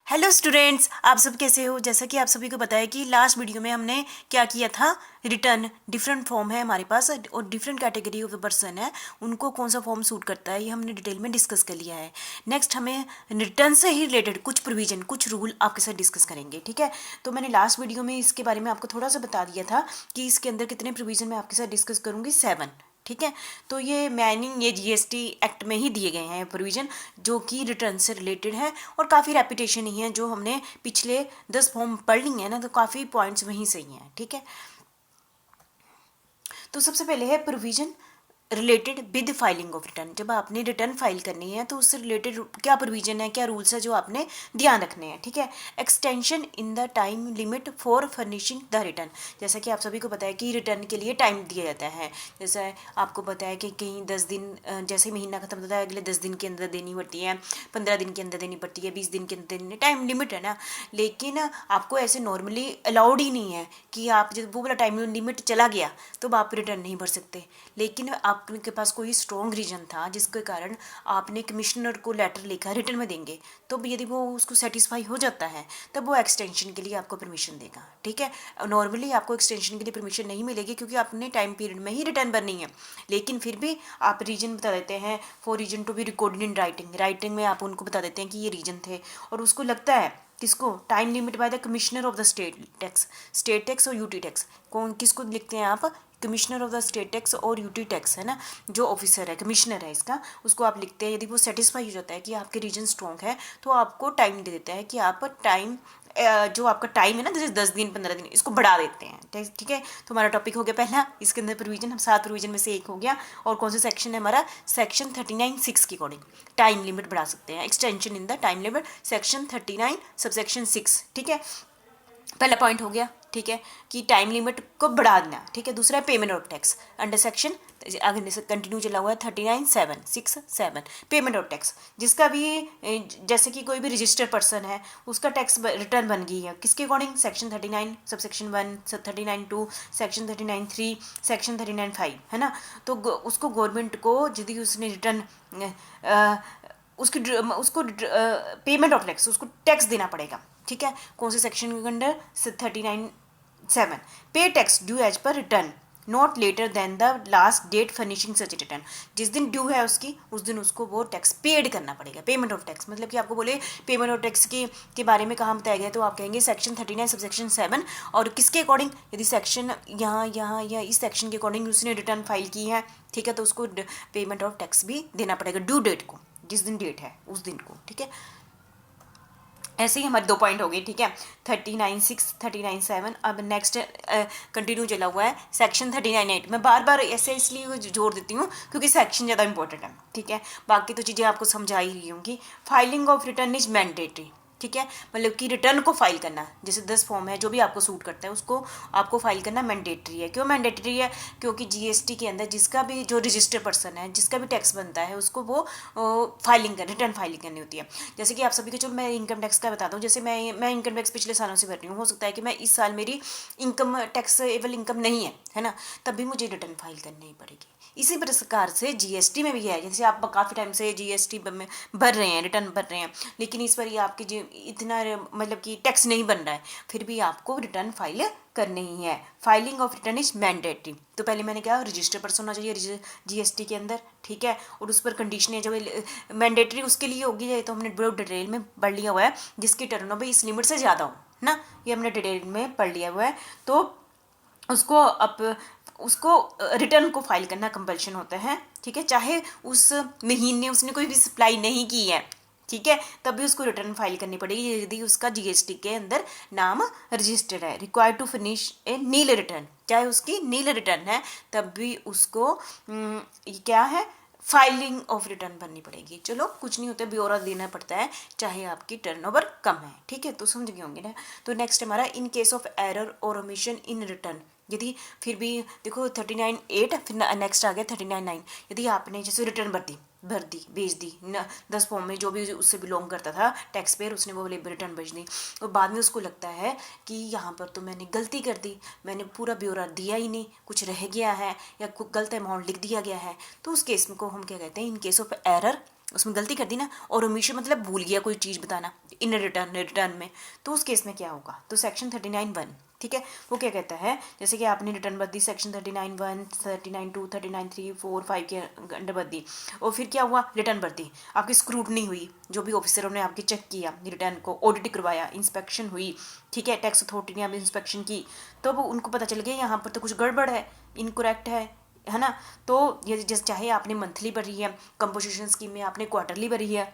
Hello students, आप सब कैसे हो। जैसा कि आप सभी को पता है कि लास्ट वीडियो में हमने क्या किया था, रिटर्न डिफरेंट फॉर्म है हमारे पास और different category of the person है, उनको कौन सा फॉर्म सूट करता है ये हमने डिटेल में डिस्कस कर लिया है। नेक्स्ट हमें रिटर्न से ही रिलेटेड कुछ प्रोविजन, कुछ रूल आपके साथ डिस्कस करेंगे। ठीक है, तो मैंने लास्ट वीडियो में इसके बारे में आपको थोड़ा सा बता दिया था कि इसके अंदर कितने प्रोविजन मैं आपके साथ डिस्कस करूँगी, 7। ठीक है, तो ये मैनिंग ये जीएसटी एक्ट में ही दिए गए हैं प्रोविजन जो कि रिटर्न से रिलेटेड है और काफ़ी रेपिटेशन ही है। जो हमने पिछले 10 फॉर्म पढ़ ली है ना, तो काफ़ी पॉइंट्स वहीं से ही हैं। ठीक है, तो सबसे पहले है provision related with filing of return. जब आपने रिटर्न फाइल करनी है तो उससे रिलेटेड क्या प्रोविजन है, क्या रूल्स है जो आपने ध्यान रखने हैं। ठीक है, extension in the time limit for furnishing the return. जैसा कि आप सभी को पता है कि रिटर्न के लिए टाइम दिया जाता है। जैसे आपको पता है कि कहीं 10 दिन, जैसे महीना खत्म होता है अगले 10 दिन के अंदर देनी पड़ती है, 15 दिन के अंदर देनी पड़ती है, 20 दिन के अंदर देनी, टाइम लिमिट है ना। लेकिन आपको ऐसे नॉर्मली अलाउड ही नहीं है कि आप जब वो वाला टाइम लिमिट चला गया तो आप रिटर्न नहीं भर सकते। लेकिन आपके पास कोई स्ट्रॉन्ग रीजन था जिसके कारण आपने कमिश्नर को लेटर लिखा रिटर्न में देंगे, तो यदि वो उसको सेटिस्फाई हो जाता है तब वो एक्सटेंशन के लिए आपको परमिशन देगा। ठीक है, नॉर्मली आपको एक्सटेंशन के लिए परमिशन नहीं मिलेगी क्योंकि आपने टाइम पीरियड में ही रिटर्न भरनी है। लेकिन फिर भी आप रीजन बता देते हैं, for reason to be recorded in writing, writing में आप उनको बता देते हैं कि ये रीजन थे और उसको लगता है किसको, time limit by the commissioner of the state tax और यूटी टैक्स। कौन किसको लिखते हैं आप, commissioner of the state tax और यूटी टैक्स है ना, जो ऑफिसर है, कमिश्नर है इसका, उसको आप लिखते हैं। यदि वो सेटिस्फाई हो जाता है कि आपके रीजन स्ट्रॉन्ग है तो आपको टाइम दे देता है कि आप टाइम, जो आपका टाइम है ना, जैसे 10 दिन 15 दिन, इसको बढ़ा देते हैं। ठीक है, तो हमारा टॉपिक हो गया पहला, इसके अंदर प्रोविजन, हम 7 प्रोविजन में से एक हो गया। और कौन सा सेक्शन है हमारा, सेक्शन 39(6) के अकॉर्डिंग टाइम लिमिट बढ़ा सकते हैं, extension in the time limit, section 39 subsection 6। ठीक है, पहला पॉइंट हो गया। ठीक है, कि टाइम लिमिट को बढ़ा देना। ठीक है, दूसरा है payment of tax under section, आगे से कंटिन्यू चला हुआ है 39(7)(6)(7), पेमेंट ऑफ टैक्स। जिसका भी जैसे कि कोई भी रजिस्टर्ड पर्सन है उसका टैक्स रिटर्न बन गई है किसके according, section 39 subsection 1, 39(2), section 39(3), section 39(5) है ना। तो उसको गवर्नमेंट को यदि उसने रिटर्न उसको पेमेंट ऑफ टैक्स, उसको टैक्स देना पड़ेगा। ठीक है, कौन से सेक्शन के अंडर, 39(7), पे tax due as per return not later than the last date furnishing such return. जिस दिन ड्यू है उसकी, उस दिन उसको वो टैक्स पेड करना पड़ेगा। पेमेंट ऑफ टैक्स मतलब कि आपको बोले पेमेंट ऑफ टैक्स के बारे में कहाँ बताया गया, तो आप कहेंगे सेक्शन 39 सबसेक्शन 7। और किसके अकॉर्डिंग, यदि सेक्शन यहाँ या इस सेक्शन के अकॉर्डिंग उसने रिटर्न फाइल की है, ठीक है, तो उसको पेमेंट ऑफ टैक्स भी देना पड़ेगा ड्यू डेट को, जिस दिन डेट है उस दिन को। ठीक है, ऐसे ही हमारे 2 पॉइंट हो गए। ठीक है, 39(6), 39(7). अब नेक्स्ट कंटिन्यू चला हुआ है सेक्शन 39(8). मैं बार बार ऐसे इसलिए जोड़ देती हूँ क्योंकि सेक्शन ज़्यादा इंपॉर्टेंट है। ठीक है, बाकी तो चीज़ें आपको समझा ही रही होंगी। Filing of return is mandatory. ठीक है, मतलब कि रिटर्न को फाइल करना, जैसे 10 फॉर्म है जो भी आपको सूट करता है उसको आपको फाइल करना मैंडेटरी है। क्यों मैंडेटरी है, क्योंकि जीएसटी के अंदर जिसका भी जो रजिस्टर्ड पर्सन है, जिसका भी टैक्स बनता है, उसको वो रिटर्न फाइलिंग करनी होती है। जैसे कि आप सभी को, जो मैं इनकम टैक्स का बताता हूँ, जैसे मैं इनकम टैक्स पिछले सालों से भर रही हूँ, हो सकता है कि मैं इस साल मेरी इनकम टैक्सेबल इनकम नहीं है ना, तब भी मुझे रिटर्न फाइल करनी ही पड़ेगी। इसी प्रकार से जीएसटी में भी है, जैसे आप काफ़ी टाइम से जीएसटी भर रहे हैं, रिटर्न भर रहे हैं, लेकिन इस बार आपके इतना मतलब कि टैक्स नहीं बन रहा है, फिर भी आपको रिटर्न फाइल करनी ही है। Filing of return is mandatory. तो पहले मैंने क्या, रजिस्टर्ड पर्सन होना चाहिए जीएसटी के अंदर। ठीक है, और उस पर कंडीशनें जो मैंडेटरी उसके लिए होगी, ये तो हमने बहुत डिटेल में पढ़ लिया हुआ है, जिसकी टर्नओवर इस लिमिट से ज़्यादा हो ना, ये हमने डिटेल में पढ़ लिया हुआ है। तो उसको रिटर्न को फाइल करना कंपल्शन होता है। ठीक है, चाहे उस महीने उसने कोई भी सप्लाई नहीं की है, ठीक है, तब भी उसको रिटर्न फाइल करनी पड़ेगी यदि उसका जीएसटी के अंदर नाम रजिस्टर्ड है। Required to finish a nil return, चाहे उसकी नील रिटर्न है तब भी उसको क्या है, फाइलिंग ऑफ रिटर्न भरनी पड़ेगी। चलो कुछ नहीं होता, ब्यौरा देना पड़ता है चाहे आपकी टर्नओवर कम है। ठीक है, तो समझ गए होंगे ना। तो नेक्स्ट हमारा इन केस ऑफ एरर और ओमिशन इन रिटर्न, यदि फिर भी देखो 39(8), फिर नेक्स्ट आ गया 39(9). यदि आपने जैसे रिटर्न भर दी भेज दी 10 फॉर्म में, जो भी उससे बिलोंग करता था टैक्स पेयर, उसने वो रिटर्न भेज दी, और बाद में उसको लगता है कि यहाँ पर तो मैंने गलती कर दी, मैंने पूरा ब्यौरा दिया ही नहीं, कुछ रह गया है या कुछ गलत अमाउंट लिख दिया गया है, तो उस केस को हम क्या कहते हैं, इन केस ऑफ एरर उसमें गलती कर दी ना, और ओमिशन मतलब भूल गया कोई चीज़ बताना इन रिटर्न में, तो उस केस में क्या होगा, तो सेक्शन 39(1), ठीक है, वो क्या कहता है, जैसे कि आपने रिटर्न भर दी सेक्शन 39(1), 39(2), 39(3), 4, 5 के अंडर भर दी, और फिर क्या हुआ, रिटर्न भर दी, आपकी स्क्रूटनी हुई, जो भी ऑफिसरों ने आपके चेक किया रिटर्न को, ऑडिट करवाया, इंस्पेक्शन हुई, ठीक है, टैक्स अथॉरिटी ने आप इंस्पेक्शन की, तो वो उनको पता चल गया यहाँ पर तो कुछ गड़बड़ है, इनकरेक्ट है ना, तो ये जैसे चाहे आपने मंथली भरी है, कंपोजिशन स्कीम में आपने क्वार्टरली भरी है,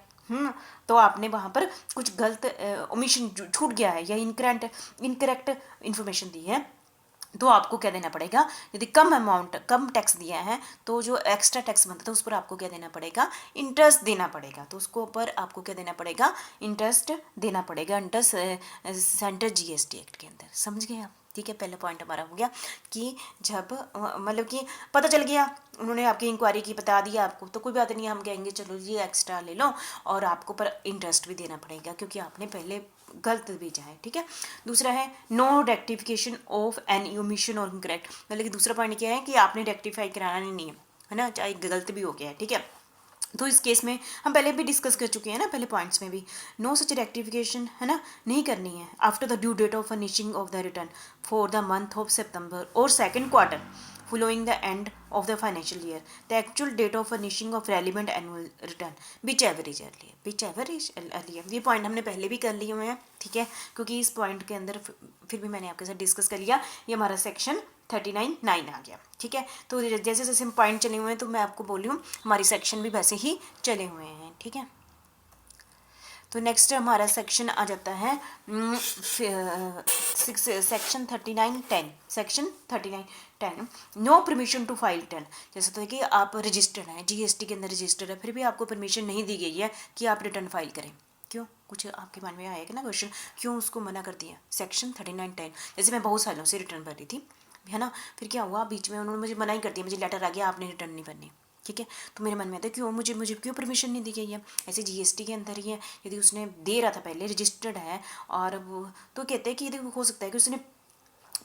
तो आपने वहाँ पर कुछ गलत ओमिशन छूट गया है या इनकरेक्ट इन्फॉर्मेशन दी है, तो आपको क्या देना पड़ेगा, यदि कम टैक्स दिया है तो जो एक्स्ट्रा टैक्स बनता है उस पर आपको क्या देना पड़ेगा, इंटरेस्ट देना पड़ेगा, तो उसको ऊपर आपको क्या देना पड़ेगा, इंटरेस्ट देना पड़ेगा अंडर सेंटर जीएसटी एक्ट के अंदर, समझ गए आप, ठीक है। पहला पॉइंट हमारा हो गया कि जब मतलब कि पता चल गया, उन्होंने आपकी इंक्वायरी की, बता दिया आपको, तो कोई बात नहीं, हम कहेंगे चलो ये एक्स्ट्रा ले लो, और आपको पर इंटरेस्ट भी देना पड़ेगा क्योंकि आपने पहले गलत भेजा है, ठीक है। दूसरा है no rectification of any omission और इनकरेक्ट, मतलब कि दूसरा पॉइंट क्या है कि आपने रेक्टिफाई कराना नहीं है ना, चाहे गलत भी हो गया है, ठीक है। तो इस केस में हम पहले भी डिस्कस कर चुके हैं ना, पहले पॉइंट्स में भी, नो सच रेक्टिफिकेशन है ना, नहीं करनी है after the due date of furnishing of the return for the month of September और second quarter following the end of the financial year, the actual date of furnishing of relevant annual return whichever is earlier, ये point हमने पहले भी कर लिए हुए हैं, ठीक है, क्योंकि इस पॉइंट के अंदर फिर भी मैंने आपके साथ डिस्कस कर लिया, ये हमारा सेक्शन 39(9) आ गया, ठीक है। तो जैसे जैसे हम पॉइंट चले हुए हैं तो मैं आपको बोली हूँ हमारी सेक्शन भी वैसे ही चले हुए हैं, ठीक है। तो नेक्स्ट हमारा सेक्शन आ जाता है section 39(10), section 39(10), no permission to file return, जैसे तो कि आप रजिस्टर्ड हैं, जीएसटी के अंदर रजिस्टर्ड है, फिर भी आपको परमिशन नहीं दी गई है कि आप रिटर्न फाइल करें, क्यों, कुछ आपके मन में आएगा ना क्वेश्चन, क्यों उसको मना कर दिया, सेक्शन 39(10), जैसे मैं बहुत सालों से रिटर्न भर रही थी, है ना, फिर क्या हुआ, बीच में उन्होंने मुझे मना ही कर दिया, मुझे लेटर आ गया आपने रिटर्न नहीं भरनी, ठीक है, तो मेरे मन में आता है क्यों मुझे क्यों परमिशन नहीं दी गई है, ऐसे जीएसटी के अंदर ही है, यदि उसने दे रहा था पहले रजिस्टर्ड है, और वो तो कहते हैं कि यदि हो सकता है कि उसने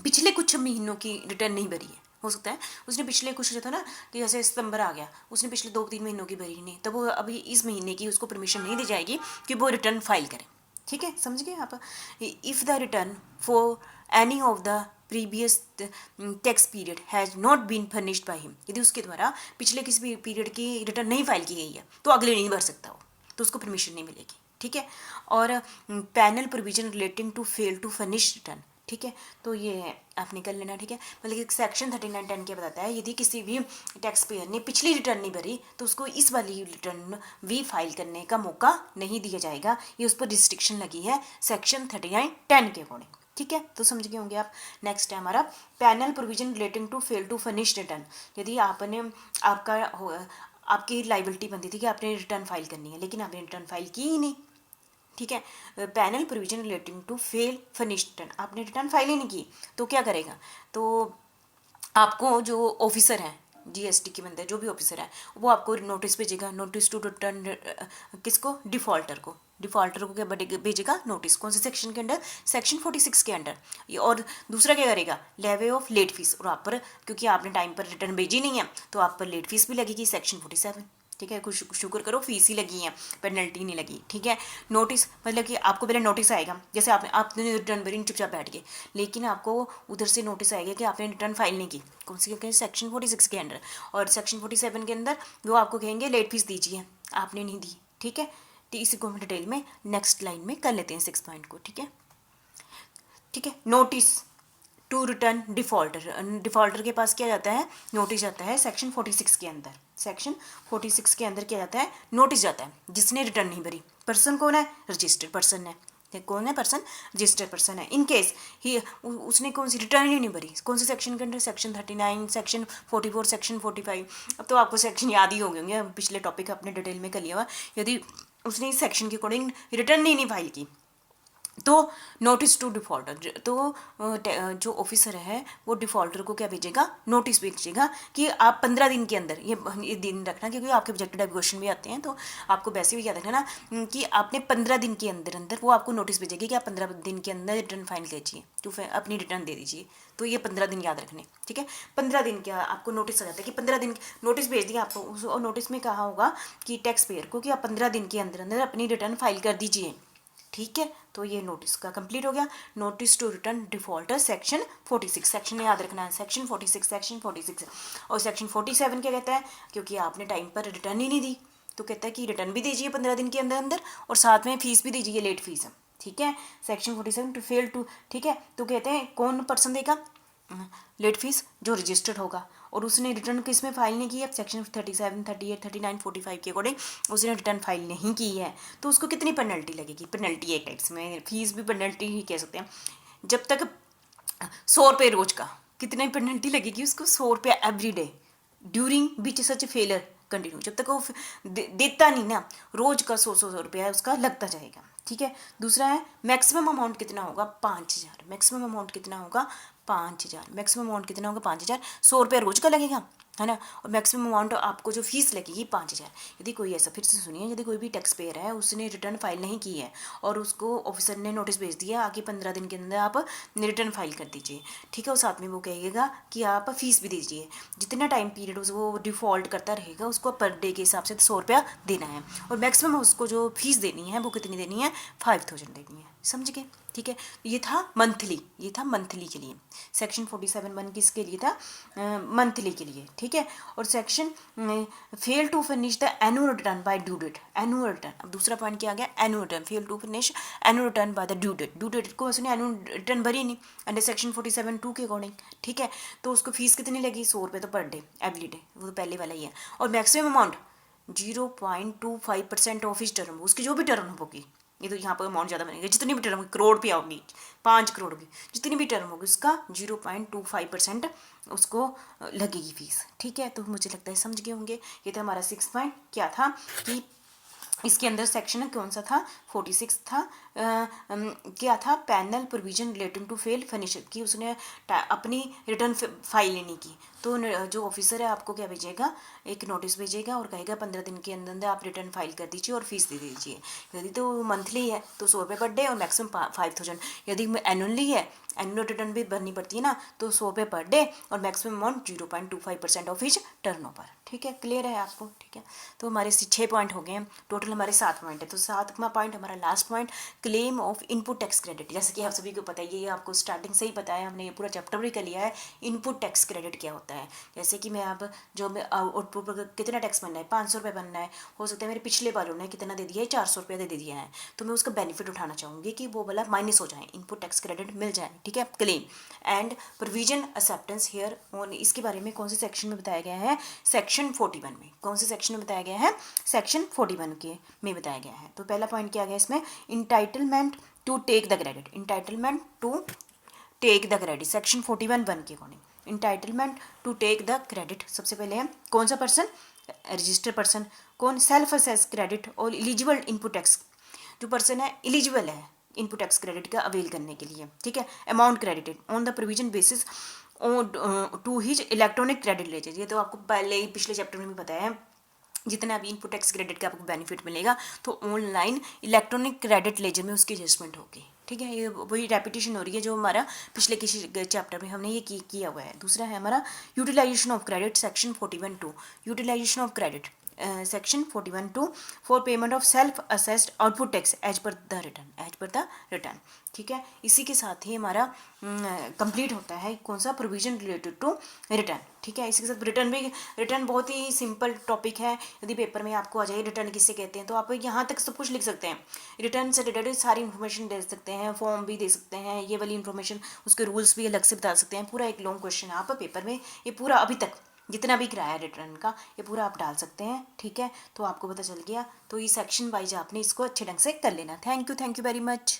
पिछले कुछ महीनों की रिटर्न नहीं भरी है, हो सकता है उसने पिछले कुछ जो था ना, कि जैसे सितंबर आ गया, उसने पिछले 2-3 महीनों की भरी नहीं, तो वो अभी इस महीने की उसको परमिशन नहीं दी जाएगी कि वो रिटर्न फाइल करे, ठीक है, समझ गए आप। If the return for any of the previous tax period has not been furnished by him, यदि उसके द्वारा पिछले किसी भी पीरियड की रिटर्न नहीं फाइल की गई है तो अगले नहीं भर सकता वो, तो उसको परमिशन नहीं मिलेगी, ठीक है। और penal provision relating to fail to furnish return, ठीक है, तो ये आप निकल लेना, ठीक है, मतलब कि सेक्शन 39(10) क्या बताता है, यदि किसी भी टैक्स पेयर ने पिछली रिटर्न नहीं भरी तो उसको इस वाली रिटर्न भी फाइल करने का मौका नहीं दिया जाएगा, ये उस पर रिस्ट्रिक्शन लगी है सेक्शन 39(10) के अकॉर्डिंग, ठीक है, तो समझ गए होंगे आप। नेक्स्ट है हमारा penal provision relating to fail to furnish return, यदि आपने आपकी लाइबिलिटी बनती थी कि आपने रिटर्न फाइल करनी है, लेकिन आपने रिटर्न फाइल की ही नहीं, ठीक है, penal provision relating to fail furnish return, आपने रिटर्न फाइल ही नहीं की, तो क्या करेगा, तो आपको जो ऑफिसर हैं जीएसटी के अंदर जो भी ऑफिसर है वो आपको नोटिस भेजेगा, नोटिस टू रिटर्न, किसको, डिफॉल्टर को क्या भेजेगा नोटिस, कौन से सेक्शन के अंडर, सेक्शन 46 के अंडर, ये, और दूसरा क्या करेगा, लेवे ऑफ लेट फीस, और आप पर क्योंकि आपने टाइम पर रिटर्न भेजी नहीं है तो आप पर लेट फीस भी लगेगी, सेक्शन 47, ठीक है, कुछ शुक्र करो फीस ही लगी है, पेनल्टी नहीं लगी, ठीक है। नोटिस मतलब कि आपको पहले नोटिस आएगा, जैसे आपने रिटर्न भरी, चुपचाप बैठ गए, लेकिन आपको उधर से नोटिस आएगा कि आपने रिटर्न फाइल नहीं की, कौन सी कहें, सेक्शन 46 के अंडर, और सेक्शन 47 के अंदर वो आपको कहेंगे लेट फीस दीजिए, आपने नहीं दी, ठीक है, तो इसी को हम डिटेल में नेक्स्ट लाइन में कर लेते हैं 6 पॉइंट को, ठीक है, ठीक है। नोटिस टू रिटर्न डिफॉल्टर के पास क्या जाता है, नोटिस जाता है सेक्शन 46 के अंदर, सेक्शन 46 के अंदर क्या जाता है, नोटिस जाता है, जिसने रिटर्न नहीं भरी, पर्सन कौन है, रजिस्टर्ड पर्सन है, कौन है पर्सन, रजिस्टर्ड पर्सन है, इन केस ही उसने कौन सी रिटर्न ही नहीं भरी, कौन से सेक्शन के अंदर, सेक्शन 39, सेक्शन 44, सेक्शन 45, अब तो आपको सेक्शन याद ही हो गए होंगे, पिछले टॉपिक अपने डिटेल में कर लिया हुआ, यदि उसने इस सेक्शन के अकॉर्डिंग रिटर्न नहीं फाइल की तो नोटिस टू डिफ़ॉल्टर, तो जो ऑफिसर है वो डिफ़ॉल्टर को क्या भेजेगा, नोटिस भेजेगा कि आप 15 दिन के अंदर, ये दिन रखना क्योंकि आपके ऑब्जेक्टिव टाइप क्वेश्चन भी आते हैं, तो आपको वैसे भी याद रखना ना कि आपने 15 दिन के अंदर अंदर वो आपको नोटिस भेजेगी कि आप 15 दिन के अंदर रिटर्न फाइल कीजिए, तो फिर अपनी रिटर्न दे दीजिए। तो ये 15 दिन याद रखने, ठीक है। 15 दिन क्या आपको नोटिस आ जाता है कि 15 दिन नोटिस भेज दिया आपको, और नोटिस में कहा होगा कि टैक्स पेयर को कि आप 15 दिन के अंदर अंदर अपनी रिटर्न फाइल कर दीजिए, ठीक है। तो ये नोटिस का कंप्लीट हो गया। Notice to return defaulter section 46, section याद रखना है सेक्शन 46, सेक्शन 46। और सेक्शन 47 क्या कहता है, क्योंकि आपने टाइम पर रिटर्न ही नहीं दी तो कहता है कि रिटर्न भी दीजिए 15 दिन के अंदर अंदर, और साथ में फीस भी दीजिए, लेट फीस, ठीक है। सेक्शन 47 टू फेल टू, ठीक है। तो कहते हैं कौन पर्सन देगा लेट फीस, जो रजिस्टर्ड होगा और उसने रिटर्न किस में फाइल नहीं की है, सेक्शन 37, 38, 39, 45 के अकॉर्डिंग उसने रिटर्न फाइल नहीं की है, तो उसको कितनी पेनल्टी लगेगी। पेनल्टी एक टाइप्स में, फीस भी पेनल्टी ही कह सकते हैं। जब तक 100 रुपये रोज का, कितनी पेनल्टी लगेगी उसको, 100 रुपये every day during which such failure continue, जब तक वो देता नहीं ना, रोज का 100 रुपया उसका लगता जाएगा, ठीक है। दूसरा है मैक्सिमम अमाउंट कितना होगा, 5,000, मैक्सिमम अमाउंट कितना होगा 5,000, मैक्सिमम अमाउंट कितना होगा 5,000, 100 रुपया रोज का लगेगा, है ना। और मैक्सिमम अमाउंट आपको जो फीस लगेगी 5,000। यदि कोई ऐसा, फिर से सुनिए, यदि कोई भी टैक्स पेयर है उसने रिटर्न फाइल नहीं की है और उसको ऑफिसर ने नोटिस भेज दिया आगे 15 दिन के अंदर आप रिटर्न फाइल कर दीजिए, ठीक है। और साथ में वो कहेगा कि आप फीस भी दीजिए, जितना टाइम पीरियड वो डिफ़ॉल्ट करता रहेगा उसको पर डे के हिसाब से 100 रुपया देना है, और मैक्सिमम उसको जो फीस देनी है वो कितनी देनी है, 5,000 देनी है, समझ गए, ठीक है। ये था मंथली, ये था मंथली के लिए। सेक्शन 47(1) किसके लिए था, मंथली के लिए, ठीक है। और section fail to finish the annual return by due date, annual return, अब दूसरा पॉइंट क्या आ गया, annual return, fail to finish annual return by the due date, due date को उसने एनुअल रिटर्न भरी नहीं अंडर सेक्शन 47(2) के अकॉर्डिंग, ठीक है। तो उसको फीस कितनी लगी, 100 रुपये तो पर डे एवरी डे, वो तो पहले वाला ही है। और maximum amount 0.25% of his term, उसकी जो भी टर्म होगी, ये तो यहाँ पर अमाउंट ज़्यादा बनेगा, जितनी भी टर्म होगी, करोड़ रुपया होगी, 5 करोड़ होगी, जितनी भी टर्म होगी उसका 0.25% उसको लगेगी फीस, ठीक है। तो मुझे लगता है समझ गए होंगे। ये था हमारा 6 पॉइंट, क्या था कि इसके अंदर सेक्शन कौन सा था, 46 था, क्या था, penal provision relating to fail finish, कि उसने अपनी रिटर्न फाइल नहीं की, तो जो ऑफिसर है आपको क्या भेजेगा, एक नोटिस भेजेगा और कहेगा 15 दिन के अंदर अंदर आप रिटर्न फाइल कर दीजिए और फीस दे दीजिए। यदि तो मंथली है तो 100 रुपये पर डे और मैक्सिमम 5,000, यदि एनुअली है, एनुअल रिटर्न भी भरनी पड़ती है ना, तो 100 रुपये पर डे और maximum amount 0.25% of his turnover, ठीक है। क्लियर है आपको, ठीक है। तो हमारे 6 पॉइंट हो गए हैं, टोटल हमारे 7 पॉइंट है। तो 7वां पॉइंट हमारा last point, claim of input tax credit. जैसे कि आप सभी को पता है, ये आपको स्टार्टिंग से ही पता है, हमने ये पूरा चैप्टर भी कर लिया है, इनपुट टैक्स क्रेडिट क्या होता है। जैसे कि मैं अब जो मैं आउटपुट पर कितना टैक्स बनना है, 500 रुपये बनना है, हो सकता है मेरे पिछले वालों ने कितना दे दिया है, 400 रुपया दे दिया है, तो मैं उसका बेनिफिट उठाना चाहूँगी कि वो वाला माइनस हो जाए, इनपुट टैक्स क्रेडिट मिल जाए, ठीक है। Claim and provision acceptance here on, इसके बारे में कौन से सेक्शन में बताया गया है, सेक्शन 41 में। कौन से सेक्शन में बताया गया है, सेक्शन 41 के में बताया गया है। तो पहला पॉइंट क्या गया इसमें, entitlement to take the credit, entitlement to take the credit, section 41(1) के according entitlement to take the credit. सबसे पहले है कौन सा पर्सन, रजिस्टर्ड पर्सन, कौन, सेल्फ असेस क्रेडिट और एलिजिबल इनपुट टैक्स, जो पर्सन है एलिजिबल है इनपुट टैक्स क्रेडिट का अवेल करने के लिए, ठीक है। Amount credited on the provision basis to his electronic credit ledger, ये तो आपको पहले ही पिछले चैप्टर में भी बताया है, जितना भी इनपुट टैक्स क्रेडिट का आपको बेनिफिट मिलेगा तो ऑनलाइन इलेक्ट्रॉनिक क्रेडिट लेजर में उसकी एडजस्टमेंट होगी, ठीक है। ये वही रेपिटेशन हो रही है जो हमारा पिछले किसी चैप्टर में हमने ये किया हुआ है। दूसरा है हमारा utilisation of credit, section 41(2), utilisation of credit section 41(2) for payment of self assessed output tax as per the return, as per the return, ठीक है। इसी के साथ ही हमारा कंप्लीट होता है कौन सा, प्रोविजन रिलेटेड टू रिटर्न, ठीक है। इसी के साथ रिटर्न भी, रिटर्न बहुत ही सिंपल टॉपिक है, यदि पेपर में आपको आ जाए रिटर्न किससे कहते हैं तो आप यहाँ तक सब कुछ लिख सकते हैं, रिटर्न से रिलेटेड सारी इन्फॉर्मेशन दे सकते हैं, फॉर्म भी दे सकते हैं, ये वाली इन्फॉर्मेशन, उसके रूल्स भी अलग से बता सकते हैं, पूरा एक लॉन्ग क्वेश्चन आप पेपर में ये पूरा अभी तक जितना भी कराया रिटर्न का ये पूरा आप डाल सकते हैं, ठीक है। तो आपको पता चल गया, तो ये सेक्शन वाइज आपने इसको अच्छे ढंग से कर लेना। Thank you very much.